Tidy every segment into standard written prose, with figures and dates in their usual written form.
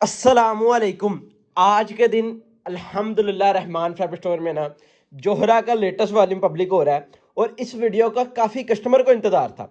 अस्सलामुअलैकुम। आज के दिन अल्हम्दुलिल्लाह रहमान फैब्रिक स्टोर में ना जोहरा का लेटेस्ट वॉल्यूम पब्लिक हो रहा है। और इस वीडियो का काफ़ी कस्टमर को इंतज़ार था,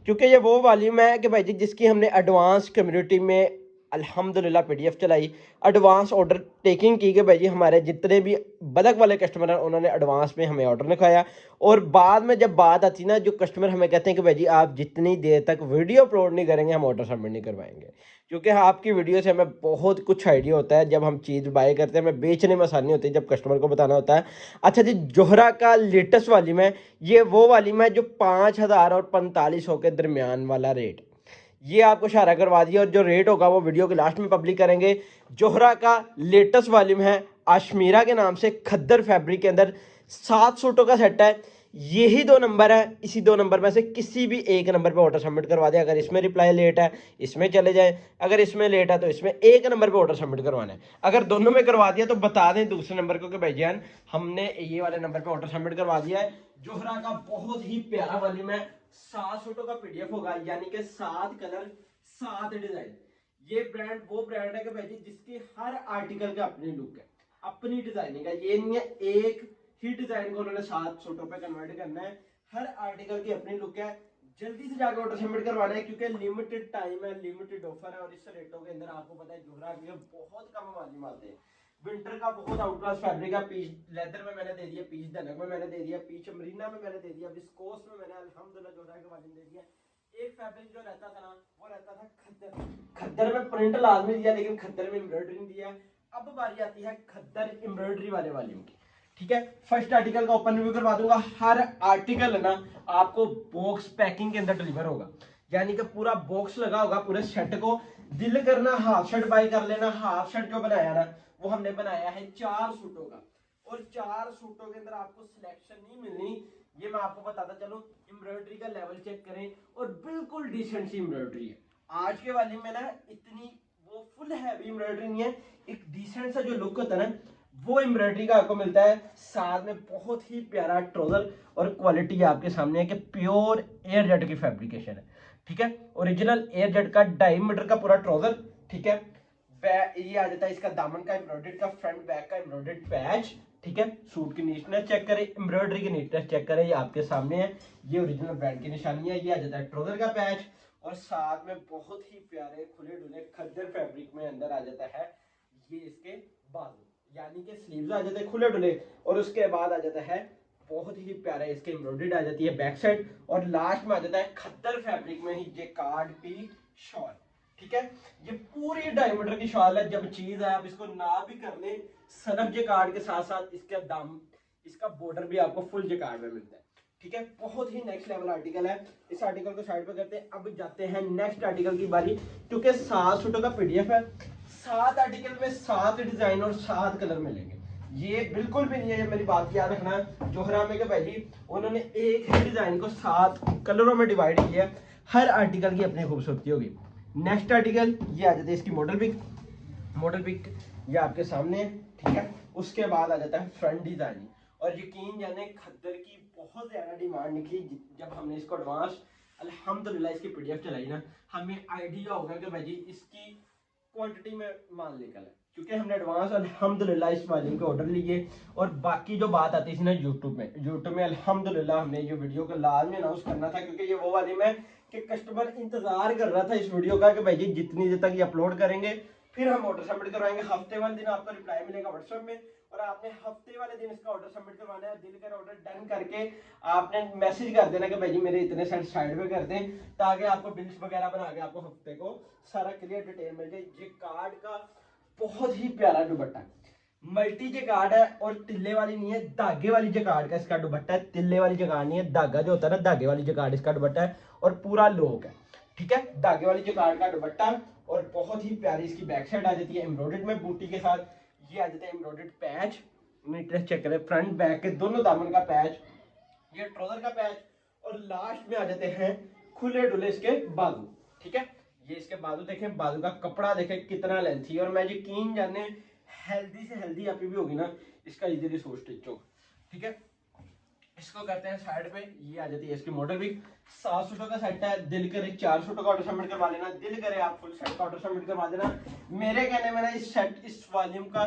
क्योंकि ये वो वॉल्यूम है कि भाई जी जिसकी हमने एडवांस कम्युनिटी में अल्हम्दुलिल्लाह पीडीएफ चलाई, एडवांस ऑर्डर टेकिंग की कि भाई जी हमारे जितने भी बदक वाले कस्टमर हैं उन्होंने एडवांस में हमें ऑर्डर लिखाया। और बाद में जब बात आती है ना, जो कस्टमर हमें कहते हैं कि भाई जी आप जितनी देर तक वीडियो अपलोड नहीं करेंगे हम ऑर्डर सबमिट नहीं करवाएंगे, क्योंकि आपकी वीडियो से हमें बहुत कुछ आइडिया होता है। जब हम चीज़ बाय करते हैं हमें बेचने में आसानी होती है, जब कस्टमर को बताना होता है। अच्छा जी, जोहरा का लेटेस्ट वॉल्यूम है, ये वो वॉल्यूम है जो 5,000 और 4500 के दरमियान वाला रेट, ये आपको इशारा करवा दिया। और जो रेट होगा वो वीडियो के लास्ट में पब्लिक करेंगे। जोहरा का लेटेस्ट वॉल्यूम है, आशमीरा के नाम से, खद्दर फैब्रिक के अंदर 7 सूटों का सेट है। यही दो नंबर है, इसी दो नंबर में से किसी भी एक नंबर पे ऑर्डर सबमिट करवा दें। अगर इसमें रिप्लाई लेट है इसमें चले जाए, अगर इसमें लेट है तो इसमें एक नंबर पे ऑर्डर सबमिट करवाना है। अगर दोनों में करवा दिया तो बता दें दूसरे नंबर को कि भाई जान हमने ये वाले नंबर पे ऑर्डर सबमिट करवा दिया है। जोहरा का बहुत ही प्यारा वॉल्यूम है, 7 सूटों का पीडीएफ होगा, यानी कि 7 कलर 7 डिजाइन। ये ब्रांड वो ब्रांड है कि भाई जी जिसकी हर आर्टिकल की अपनी लुक है, अपनी डिजाइनिंग है। ये नहीं है एक ही डिजाइन को उन्होंने 7 सूटों पे कन्वर्ट करना है, हर आर्टिकल की अपनी लुक है। जल्दी से जाकर ऑर्डर सबमिट करवाना है, क्योंकि लिमिटेड टाइम है, लिमिटेड ऑफर है। और इस रेटों के अंदर आपको पता है जोहरा के बहुत कम मार्जिन आते हैं। विंटर का बहुत आउट क्लास फैब्रिक है, पीच लेदर में मैंने दे दिया, पीच धनक में मैंने दे दिया, पीच मरीना में मैंने दे दिया, विस्कोस में मैंने अल्हम्दुलिल्लाह जोहरा के मार्जिन दे दिया। एक फैब्रिक जो रहता था ना वो रहता था खद्दर। खद्दर में प्रिंट लाजमी दिया, लेकिन खद्दर में एम्ब्रॉयडरी नहीं दिया। अब बारी आती है खद्दर एम्ब्रॉयडरी वाले वॉल्यूम की। ठीक है, फर्स्ट आर्टिकल का ओपन रिव्यू करवा दूंगा। हर आर्टिकल है ना आपको बॉक्स पैकिंग के अंदर डिलीवर होगा, यानी कि पूरा बॉक्स लगा होगा पूरे सेट को। दिल करना हाफ शर्ट बाय कर लेना। हाफ शर्ट जो बनाया ना वो हमने बनाया है 4 सूटों का, और 4 सूटों के अंदर आपको सिलेक्शन नहीं मिलनी, ये मैं आपको बताता चलूं। एम्ब्रॉयडरी का लेवल चेक करें, और बिल्कुल डिसेंट सी एम्ब्रॉयडरी है। आज के वाले में ना इतनी वो फुल हैवी एम्ब्रॉयडरी नहीं है, एक डिसेंट सा जो लुक होता है ना वो एम्ब्रॉयडरी का आपको मिलता है। साथ में बहुत ही प्यारा ट्राउजर, और क्वालिटी आपके सामने है कि प्योर एयर जेट की फैब्रिकेशन है। ठीक है, ओरिजिनल एयर जेट का 2.5 मीटर का पूरा ट्राउजर। ठीक है, ये आ जाता है इसका दामन का एम्ब्रॉयडर्ड का, फ्रंट बैक का एम्ब्रॉयडर्ड पैच। ठीक है, सूट की नीटनेस चेक करें, एम्ब्रॉयडरी की नीटनेस चेक करें, ये आपके सामने है। ये ओरिजिनल ब्रांड की निशानी है। ये आ जाता है ट्राउजर का पैच, और साथ में बहुत ही प्यारे खुले डुले खद्दर फैब्रिक में अंदर आ जाता है ये इसके बाजू, यानी कि स्लीव्स आ जाते हैं खुले डुले। और उसके बाद आ जाता है बहुत ही प्यारा इसके एम्ब्रॉयडरी आ जाती है बैक साइड, और लास्ट में आ जाता है खद्दर फैब्रिक में ही ये कार्ड की शॉल। ठीक है, ये पूरी डायमीटर की शॉल है। जब चीज है आप इसको ना भी कर ले, सनक जेकार्ड के साथ साथ इसका दाम, इसका बॉर्डर भी आपको फुल जेकार्ड में मिलता है। ठीक है, बहुत ही नेक्स्ट लेवल आर्टिकल है। इस आर्टिकल को साइड पे करते हैं, अब जाते हैं नेक्स्ट आर्टिकल की बारी, क्योंकि 7 सूटों का पीडीएफ है। 7 आर्टिकल में 7 डिजाइन और 7 कलर मिलेंगे। ये बिल्कुल भी नहीं है, ये मेरी बात याद रखना, जोहरा में के भाई जी उन्होंने एक ही डिजाइन को 7 कलरों में डिवाइड किया है। हर आर्टिकल की अपनी खूबसूरती होगी। नेक्स्ट आर्टिकल ये आ जाती है इसकी मॉडल पिक। मॉडल पिक ये आपके सामने है। ठीक है, उसके बाद आ जाता है फ्रंट डिजाइन। और यकीन जाने खद्दर की बहुत ज्यादा डिमांड निकली जब हमने इसको एडवांस अल्हम्दुलिल्लाह इसकी पीडीएफ चलाई ना, हमें आइडिया होगा कि भाई जी इसकी क्वांटिटी में माल निकल है, क्योंकि हमने एडवांस अल्हम्दुलिल्लाह इस वॉल्यूम के ऑर्डर लिए। और बाकी जो बात आती थी ना यूट्यूब में अल्हम्दुलिल्लाह हमने ये वीडियो को लाजमी अनाउंस करना था, क्योंकि ये वो वॉल्यूम है कि कस्टमर इंतजार कर रहा था इस वीडियो का कि भाई जी जितनी देर तक ये अपलोड करेंगे फिर हम ऑर्डर सबमिट करवाएंगे। हफ्ते वाले दिन आपको रिप्लाई मिलेगा व्हाट्सएप में, और आपने हफ्ते वाले दिन इसका ऑर्डर सबमिट करवाना है। दिल कर ऑर्डर डन करके आपने मैसेज कर देना कि भाई जी मेरे इतने सेट साइड पे कर दें, ताकि आपको बिल्स वगैरह बना के आपको हफ्ते को सारा क्लियर डिटेल मिल जाए। ये कार्ड का बहुत ही प्यारा दुपट्टा है, मल्टी जगाड़ है, और तिल्ले वाली नहीं है, धागे वाली जगाड़ का इसका दुपट्टा है। तिल्ले वाली जगाड़ नहीं है, धागा जो होता है ना धागे वाली जगाड़ इसका दुपट्टा है, और पूरा लोक है। ठीक है, धागे वाली जगाड़ का दुपट्टा, और बहुत ही प्यारी इसकी बैक साइड आ जाती है एम्ब्रॉयडर्ड में बूटी के साथ। ये आ जाता है एम्ब्रॉयडर्ड पैच, नीटनेस चेक करें, फ्रंट बैक के दोनों दामन का पैच, ये ट्राउजर का पैच, और लास्ट में आ जाते हैं खुले डुले इसके बाजू। ठीक है, ये इसके बाजू देखें, बाजू का कपड़ा देखें कितना लेंथी, और मैं यकीन जाने हेल्दी से हेल्दी आपकी भी होगी ना इसका इजीली सूट स्टिच होगा। ठीक है, इसको करते हैं साइड पे। ये आ जाती है इसकी मॉडल भी। 7 सूटों का सेट है, दिल करे 4 सूटों का ऑर्डर सबमिट करवा लेना, दिल करे आप फुल सेट का ऑर्डर सबमिट करवा देना। मेरे कहने में ना इस वॉल्यूम का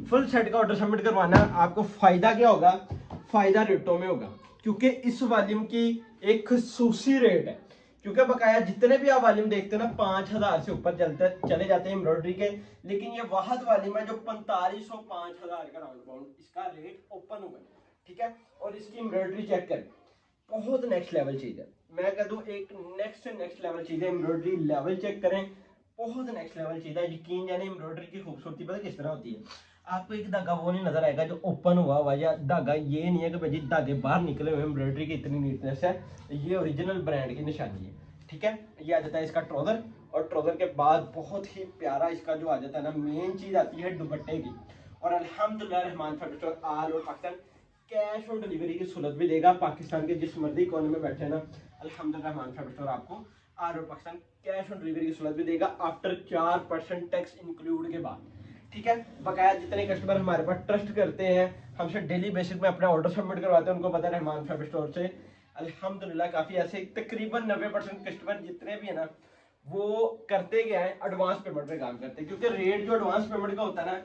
फुल सेट का ऑर्डर सबमिट करवाना, आपको फायदा क्या होगा? फायदा रेटों में होगा, क्योंकि इस वॉल्यूम की एक खसूसी रेट है। क्योंकि बकाया जितने भी आप वॉल्यूम देखते हैं ना 5000 से ऊपर चले जाते हैं एम्ब्रॉयडरी के, लेकिन ये वाहद वॉल्यूम है जो 4500 5000 का राउंड अबाउंड इसका रेट ओपन हुआ है। ठीक है, और इसकी एम्ब्रॉयडरी चेक करें, बहुत नेक्स्ट लेवल चीज है। मैं कह दूं एक नेक्स्ट लेवल चीज है। एम्ब्रॉयडरी लेवल चेक करें, बहुत नेक्स्ट लेवल चीज है। यकीन जाने एम्ब्रॉयडरी की खूबसूरती पता किस तरह होती है? आपको एक धागा वो नहीं नजर आएगा जो ओपन हुआ हुआ, या धागा ये नहीं है कि भाई धागे बाहर निकले हुए। एम्ब्रॉयडरी की इतनी नीटनेस है, ये ओरिजिनल ब्रांड की निशानी है। ठीक है, ये आ जाता है इसका ट्राउजर, और ट्राउजर के बाद बहुत ही प्यारा इसका जो आ जाता है ना, मेन चीज आती है दुपट्टे की। और अल्हम्दुलिल्लाह Rahman fabric all over Pakistan cash on delivery की सहूलत भी देगा। पाकिस्तान के जिस मर्जी कोने में बैठे ना, अल्हम्दुलिल्लाह रहमान फैब्रिक स्टोर आपको all over Pakistan cash on delivery की सहूलत भी देगा, आफ्टर 4% टैक्स इंक्लूड के बाद। ठीक है, बकाया जितने कस्टमर हमारे पास ट्रस्ट करते हैं, हमसे डेली बेसिस में अपना ऑर्डर सबमिट करवाते हैं, उनको पता है रहमान फैब्रिक स्टोर से अल्हम्दुलिल्लाह काफ़ी ऐसे तकरीबन 90% कस्टमर जितने भी है ना, वो करते क्या है, एडवांस पेमेंट पे काम करते हैं। क्योंकि रेट जो एडवांस पेमेंट का होता है ना,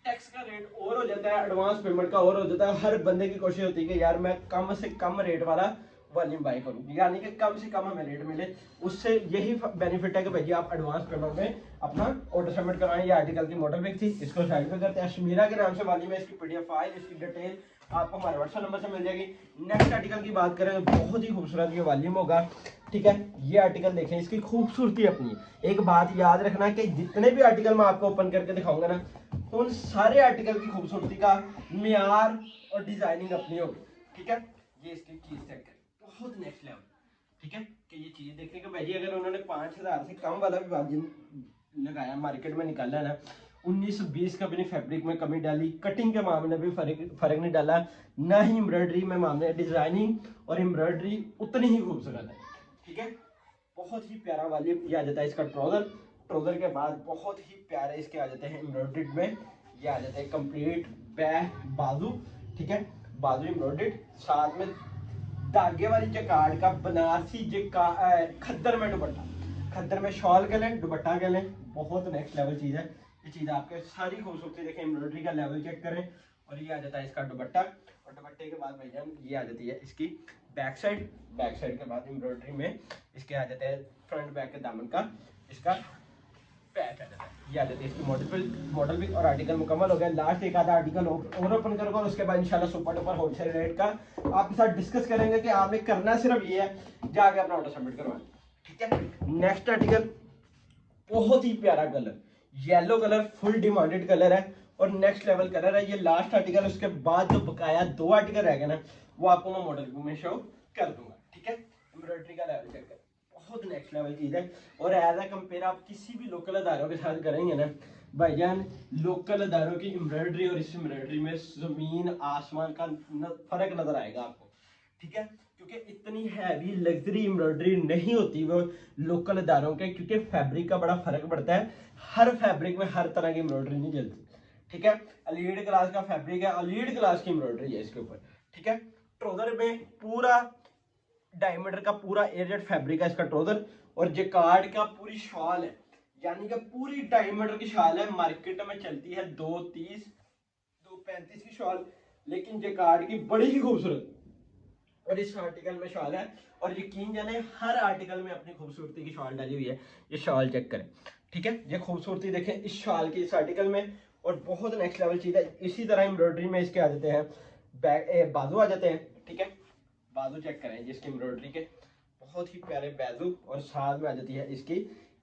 टैक्स का रेट और हो जाता है, एडवांस पेमेंट का और हो जाता है। हर बंदे की कोशिश होती है कि यार मैं कम से कम रेट वाला वॉल्यूम बाय करूं, यानी कि कम से कम हमें रेट मिले। उससे यही बेनिफिट है कि भाई आप एडवांस पेमेंट में अपना ऑर्डर सबमिट करवाएं। ये आर्टिकल की मॉडल पिक थी, इसको साइड पे करते हैं। शमीरा के नाम से वॉल्यूम है, इसकी पीडीएफ फाइल, इसकी डिटेल आपको हमारे व्हाट्सएप नंबर से मिल जाएगी। नेक्स्ट आर्टिकल की बात करें तो बहुत ही खूबसूरत ये वॉल्यूम होगा। ठीक है, ये आर्टिकल देखें, इसकी खूबसूरती अपनी। एक बात याद रखना कि जितने भी आर्टिकल मैं आपको ओपन करके दिखाऊंगा ना, उन सारे आर्टिकल की खूबसूरती का मियार और डिजाइनिंग अपनी होगी। ठीक है, ये इसकी चीज चेक करें, बहुत नेक्स्ट लेवल। ठीक है, कि ये चीज देखने के भाई अगर उन्होंने 5000 से कम वाला भी वॉल्यूम लगाया, मार्केट में निकाला ना, 19-20 का भी नहीं फैब्रिक में कमी डाली, कटिंग के मामले में भी फर्क नहीं डाला, ना ही एम्ब्रॉयडरी में मामले, डिजाइनिंग और एम्ब्रॉयडरी उतनी ही खूबसूरत है। ठीक है, बहुत ही प्यारा वॉल्यूम। ये आ जाता है इसका ट्राउजर। ट्राउजर के बाद बहुत ही प्यारे इसके आ जाते हैं एम्ब्रॉयडर्ड में, ये आ जाते हैं कंप्लीट बैक बाजू। ठीक है, बाजू एम्ब्रॉयडर्ड, साथ में धागे वाली जकार्ड का बनारसी खद्दर में दुपट्टा, खद्दर में शॉल के लें, दुपट्टा के लें, बहुत नेक्स्ट लेवल चीज़ है। ये चीज़ आपके सारी खूबसूरती देखें, एम्ब्रॉयडरी का लेवल चेक करें। और ये आ जाता है इसका दुपट्टा, और दुपट्टे के बाद भैया ये आ जाती है इसकी बैक साइड। बैक साइड के बाद एम्ब्रॉयडरी में इसके आ जाते हैं फ्रंट बैक के दामन का इसका पैच आ जाता है। ये आ जाती है इसकी मॉडल भी। और आर्टिकल मुकम्मल हो गया। लास्ट एक आधा आर्टिकल और ओपन करूंगा, उसके बाद इंशाल्लाह सुपर डुपर होलसेल रेट का आपके साथ डिस्कस करेंगे कि आपने करना सिर्फ ये है, जाके अपना ऑर्डर सबमिट करवाना। ठीक है, नेक्स्ट आर्टिकल बहुत ही प्यारा colour, yellow colour, full demanded colour है और नेक्स्ट लेवल कलर है। ये लास्ट आर्टिकल, उसके बाद जो बकाया 2 आर्टिकल रह गए ना, वो आपको मैं मॉडल में शो कर दूंगा। ठीक है, एम्ब्रॉयडरी का लेवल चेक कर, बहुत नेक्स्ट लेवल चीज है। और एज ए कंपेयर आप किसी भी लोकल अदारों के साथ करेंगे ना भाईजान, लोकल अदारों की एम्ब्रॉयडरी और इस एम्ब्रॉयडरी में जमीन आसमान का फर्क नजर आएगा आपको। ठीक है, क्योंकि इतनी हैवी लग्जरी एम्ब्रॉयडरी नहीं होती वो लोकल अदारों के, क्योंकि फैब्रिक का बड़ा फर्क पड़ता है। हर फैब्रिक में हर तरह की एम्ब्रॉयडरी नहीं चलती। ठीक है, अलीड क्लास का फैब्रिक है, अलीड क्लास की एम्ब्रॉयडरी है इसके ऊपर। ठीक है, ट्राउजर में पूरा डायमीटर का पूरा एयरजेट फैब्रिक है इसका ट्राउजर, और जेकार्ड का पूरी शॉल है, यानी कि पूरी डायमीटर की शॉल है। मार्केट में चलती है 230 235 की शॉल, लेकिन जेकार्ड की बड़ी ही खूबसूरत और इस आर्टिकल में शॉल है। और यकीन जाने हर आर्टिकल में अपनी खूबसूरती की शॉल डाली हुई है। ये शॉल चेक करें। ठीक है, ये खूबसूरती देखें इस शॉल की, इस आर्टिकल में, और बहुत नेक्स्ट लेवल चीज है। इसी तरह एम्ब्रॉयडरी में इसके आ जाते हैं बाजू आ जाते हैं। ठीक है, बाजू चेक करें जिसकी एम्ब्रॉयडरी के बहुत ही प्यारे बाजू, और साथ में आ जाती है इसकी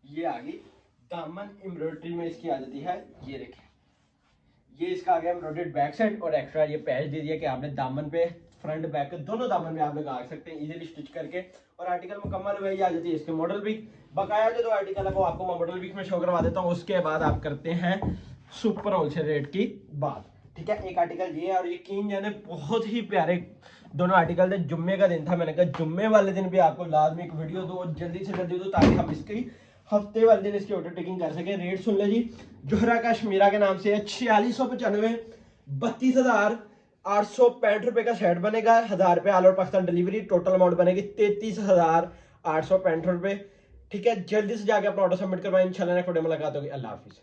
ये आ गई दामन एम्ब्रॉयडरी में इसकी आ जाती है। ये देखें, ये इसका आ गया एम्ब्रॉयडर्ड बैक साइड, और एक्स्ट्रा ये पैच दे दिया कि आपने दामन पे फ्रंट बैक के दोनों दामन में आप लगा सकते हैं इजीली स्टिच करके। और आर्टिकल मुकम्मल हुआ, ये आ जाती है इसके मॉडल पिक। बकाया जो 2 आर्टिकल है वो आपको मैं मॉडल पिक में शो करवा देता हूँ, उसके बाद आप करते हैं सुपर होलसेल रेट की बात। ठीक है, एक आर्टिकल ये है, और यकीन जाने बहुत ही प्यारे दोनों आर्टिकल थे। जुम्मे का दिन था, मैंने कहा जुम्मे वाले दिन भी आपको लाजमी एक वीडियो दो, जल्दी से जल्दी दो, ताकि हम इसकी हफ्ते वाले दिन इसकी ऑर्डर टेकिंग कर सके। रेट सुन ले जी, जोहरा का शमीरा के नाम से है 4695, 32,000, ₹865 का सेट बनेगा, 1000 all over Pakistan delivery, total amount बनेगी 33,865 रुपए। ठीक है, जल्दी से जाके अपना ऑर्डर सबमिट करवाएं, इंशाल्लाह नेक्स्ट वीडियो में मुलाकात होगी। अल्लाह हाफिज।